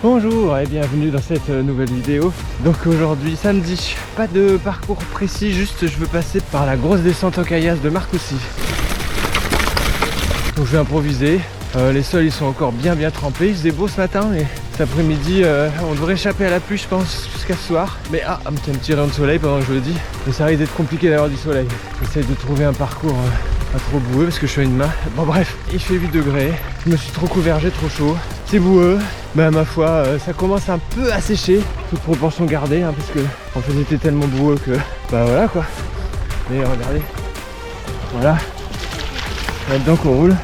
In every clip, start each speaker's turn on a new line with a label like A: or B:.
A: Bonjour et bienvenue dans cette nouvelle vidéo. Donc aujourd'hui samedi, pas de parcours précis, juste je veux passer par la grosse descente en caillasse de Marcoussis. Donc je vais improviser, les sols ils sont encore bien trempés, il faisait beau ce matin et cet après-midi on devrait échapper à la pluie je pense jusqu'à ce soir. Mais un petit rayon de soleil pendant que je le dis, mais ça risque d'être compliqué d'avoir du soleil. J'essaie de trouver un parcours pas trop boueux parce que je suis à une main. Bon bref, il fait 8 degrés, je me suis trop couvert, j'ai trop chaud, c'est boueux. Bah ma foi, ça commence un peu à sécher, toute proportion gardée, hein, parce que en fait c'était tellement boueux que bah voilà quoi. Mais regardez, voilà, là-dedans qu'on roule.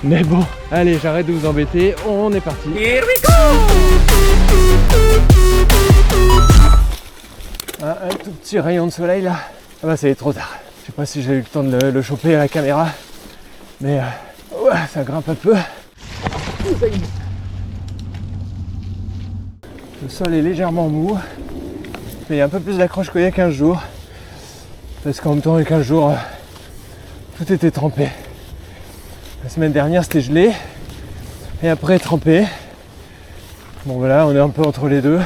A: Mais bon, allez, j'arrête de vous embêter, on est parti. Here we go. Un tout petit rayon de soleil là. Ah bah ça y est, trop tard. Je sais pas si j'ai eu le temps de le choper à la caméra, mais ouais, ça grimpe un peu. Le sol est légèrement mou, mais il y a un peu plus d'accroche qu'il y a 15 jours. Parce qu'en même temps, les 15 jours, tout était trempé. La semaine dernière, c'était gelé, et après trempé. Bon voilà, on est un peu entre les deux.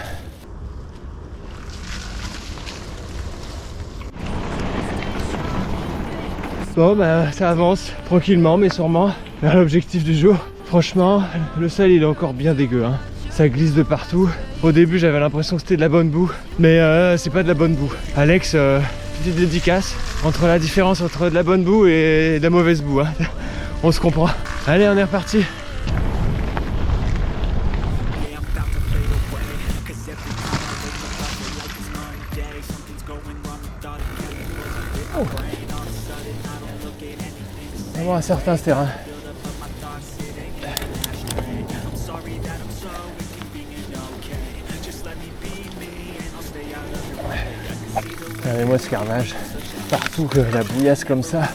A: Bon bah ça avance tranquillement mais sûrement vers l'objectif du jour. Franchement, le sol il est encore bien dégueu, hein. Ça glisse de partout. Au début j'avais l'impression que c'était de la bonne boue, mais c'est pas de la bonne boue. Alex, petite dédicace entre la différence entre de la bonne boue et de la mauvaise boue, hein. On se comprend. Allez, on est reparti. Oh. Vraiment incertain ce terrain. Regardez-moi ce carnage. Partout que la bouillasse comme ça.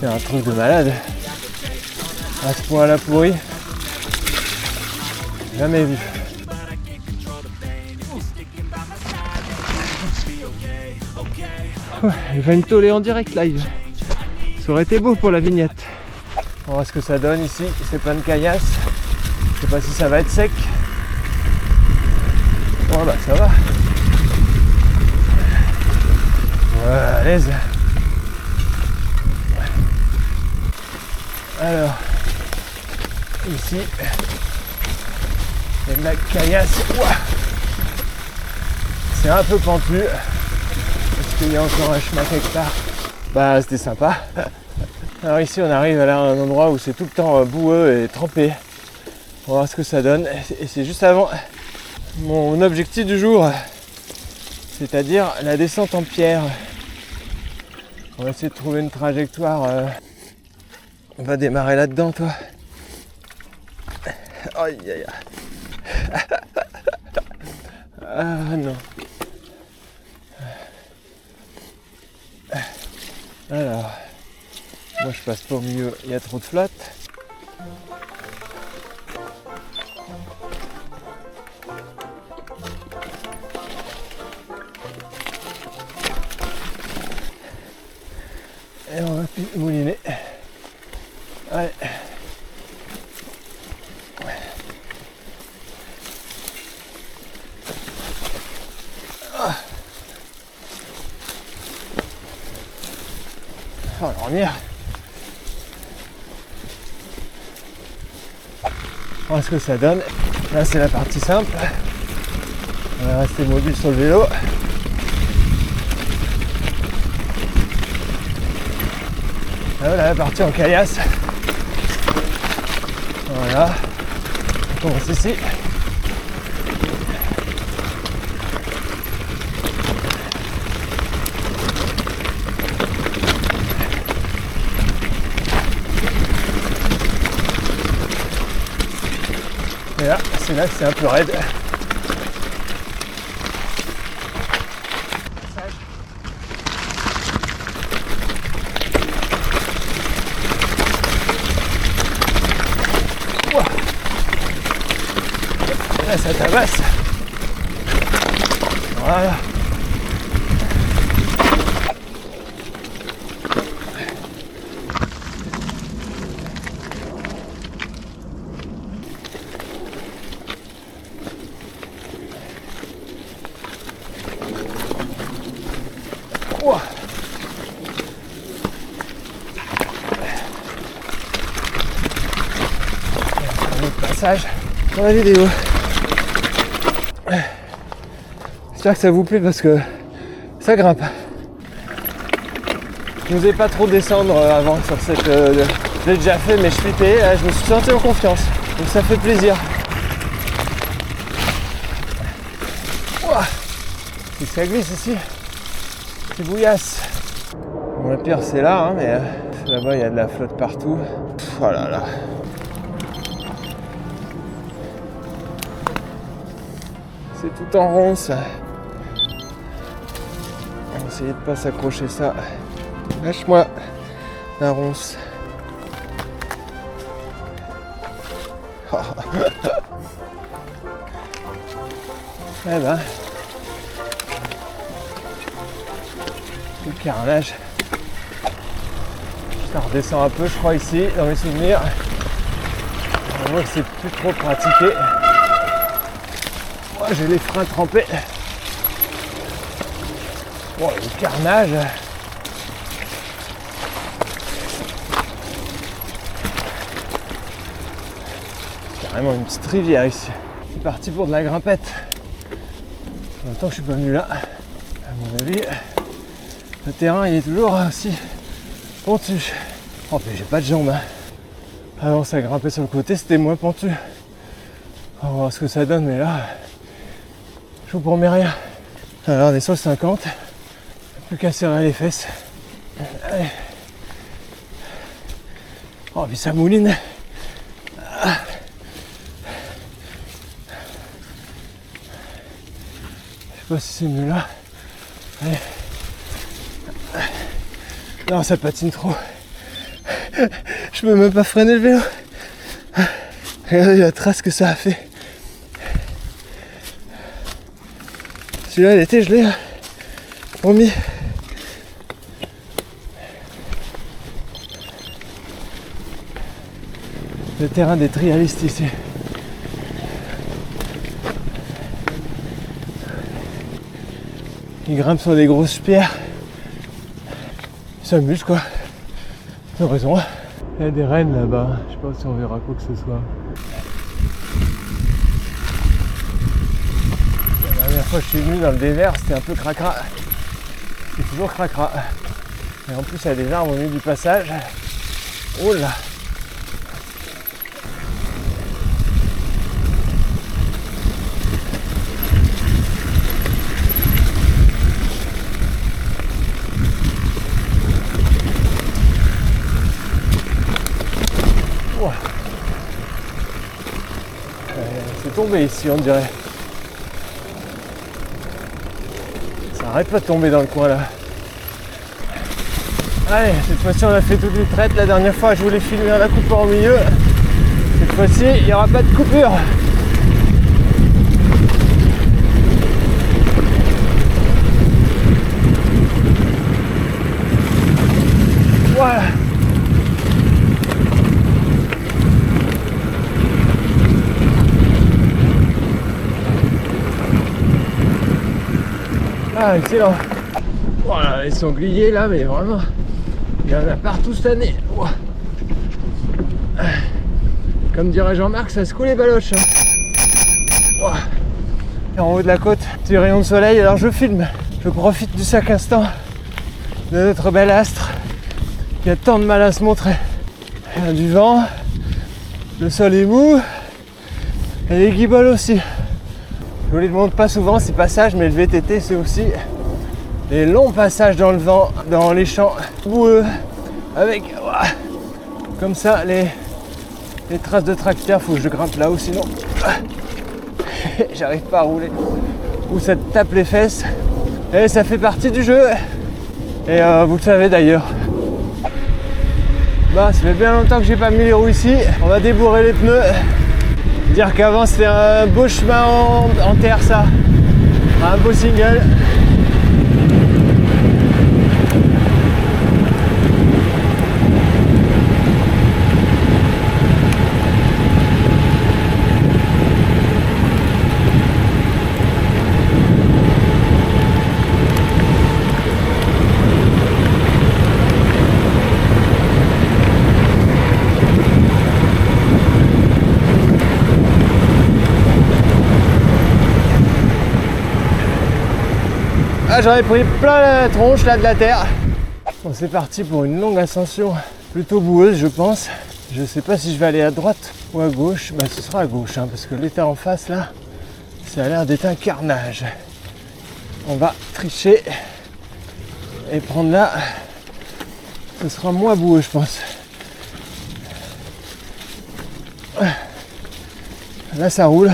A: C'est un truc de malade. À ce point là pourri. Jamais vu. Il va me toller en direct live. Ça aurait été beau pour la vignette. On voit ce que ça donne ici. C'est plein de caillasse. Je sais pas si ça va être sec. Bon bah ça va. Voilà, à l'aise. Alors, ici, il y a de la caillasse. C'est un peu pentu. Est-ce qu'il y a encore un chemin quelque part? Bah c'était sympa. Alors ici on arrive à un endroit où c'est tout le temps boueux et trempé. On va voir ce que ça donne. Et c'est juste avant mon objectif du jour, c'est-à-dire la descente en pierre. On va essayer de trouver une trajectoire. On va démarrer là-dedans, toi. Aïe aïe aïe. Ah non. Alors, moi je passe pas au milieu, il y a trop de flotte. Et on va plus mouliner. Allez. Oh, l'ornière. On va voir ce que ça donne. Là c'est la partie simple. On va rester mobile sur le vélo. Voilà la partie en caillasse. Voilà. On commence ici. Et là, c'est là que c'est un peu raide. Là, ça tabasse. Voilà. passage dans la vidéo. J'espère que ça vous plaît parce que ça grimpe. Je n'osais pas trop descendre avant sur cette... je l'ai déjà fait mais je flippais, là, je me suis senti en confiance. Donc ça fait plaisir. Ouah. Et ça glisse ici. C'est bouillasse. Bon, le pire c'est là, hein, mais là-bas il y a de la flotte partout. Oh là là. C'est tout en rond ça. On va essayer de pas s'accrocher ça. Lâche-moi la ronce. Oh. Eh ben, le carnage. Ça redescend un peu, je crois, ici, dans mes souvenirs. On voit que c'est plus trop pratiqué. Moi, j'ai les freins trempés. Bon, le carnage. Carrément une petite rivière ici. C'est parti pour de la grimpette. En même temps que je suis pas venu là, à mon avis, le terrain il est toujours aussi pentu. Oh mais j'ai pas de jambes. Hein. Avant ça grimpait sur le côté, c'était moins pentu. On va voir ce que ça donne, mais là, je vous promets rien. Alors on est sur le 50, plus qu'à serrer les fesses. Allez. Oh puis ça mouline. Ah. Je sais pas si c'est mieux là. Allez. Non, ça patine trop. Je peux même pas freiner le vélo. Regardez la trace que ça a fait. Celui-là, il était gelé. Promis. Le terrain des trialistes ici. Ils grimpent sur des grosses pierres. Ils s'amusent quoi. Ils ont raison. Il y a des rennes là-bas. Je sais pas si on verra quoi que ce soit. La dernière fois que je suis venu dans le désert, c'était un peu cracra. C'est toujours cracra. Et en plus, il y a des arbres au milieu du passage. Oh là! C'est tombé ici, on dirait. Ça arrête pas de tomber dans le coin là. Allez, cette fois-ci on a fait toutes les traites. La dernière fois je voulais filmer un coupeur au milieu. Cette fois-ci il n'y aura pas de coupure. Voilà. Ah, excellent. Voilà, les sangliers là, mais vraiment, il y en a partout cette année. Wow. Comme dirait Jean-Marc, ça secoue les baloches. Hein. Wow. Et en haut de la côte, petit rayon de soleil, alors je filme. Je profite du chaque instant de notre bel astre qui a tant de mal à se montrer. Il y a du vent, le sol est mou, et les guiboles aussi. Je vous les montre pas souvent ces passages, mais le VTT c'est aussi les longs passages dans le vent, dans les champs boueux, avec comme ça les traces de tracteur. Faut que je grimpe là-haut sinon j'arrive pas à rouler. Ou ça te tape les fesses. Et ça fait partie du jeu. Et vous le savez d'ailleurs. Bah ça fait bien longtemps que j'ai pas mis les roues ici. On va débourrer les pneus. Dire qu'avant c'était un beau chemin en terre ça. Un beau single. Ah, j'en ai pris plein la tronche là de la terre. Bon, c'est parti pour une longue ascension, plutôt boueuse je pense. Je sais pas si je vais aller à droite ou à gauche. Bah ce sera à gauche hein, parce que l'état en face là, ça a l'air d'être un carnage. On va tricher et prendre là. Ce sera moins boueux je pense. Là ça roule.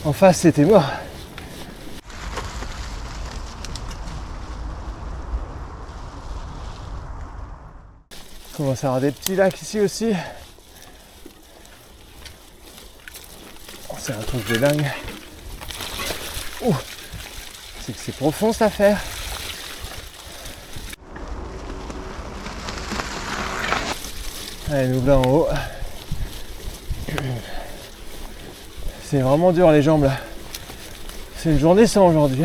A: En face c'était mort. Il commence à y avoir des petits lacs ici aussi. Oh, c'est un truc de dingue. Oh, c'est que c'est profond cette affaire. Allez, nous voilà en haut. C'est vraiment dur les jambes là. C'est une journée sans aujourd'hui.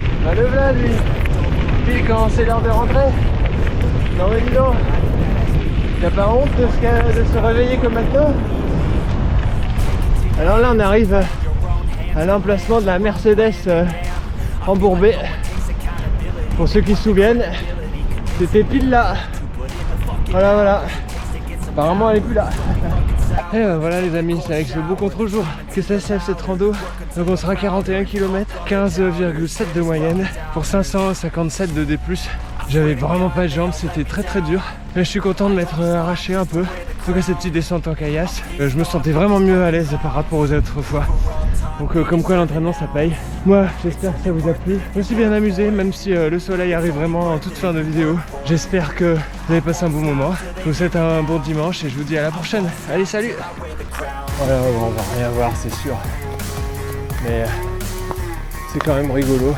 A: Bah le voilà lui. Puis quand c'est l'heure de rentrer. Non mais dis donc. T'as pas honte de se réveiller comme maintenant? Alors là on arrive à l'emplacement de la Mercedes embourbée. Pour ceux qui se souviennent, c'était pile là. Voilà. Apparemment elle est plus là. Et ben voilà les amis, c'est avec ce beau contre-jour que ça sève cette rando. Donc on sera à 41 km, 15,7 de moyenne pour 557 de D+. J'avais vraiment pas de jambes, c'était très dur. Mais je suis content de m'être arraché un peu. En tout cas cette petite descente en caillasse, je me sentais vraiment mieux à l'aise par rapport aux autres fois. Donc comme quoi l'entraînement ça paye. Moi j'espère que ça vous a plu. Je me suis bien amusé même si le soleil arrive vraiment en toute fin de vidéo. J'espère que vous avez passé un bon moment. Je vous souhaite un bon dimanche et je vous dis à la prochaine. Allez salut. Voilà, bon, on va rien voir c'est sûr. Mais c'est quand même rigolo.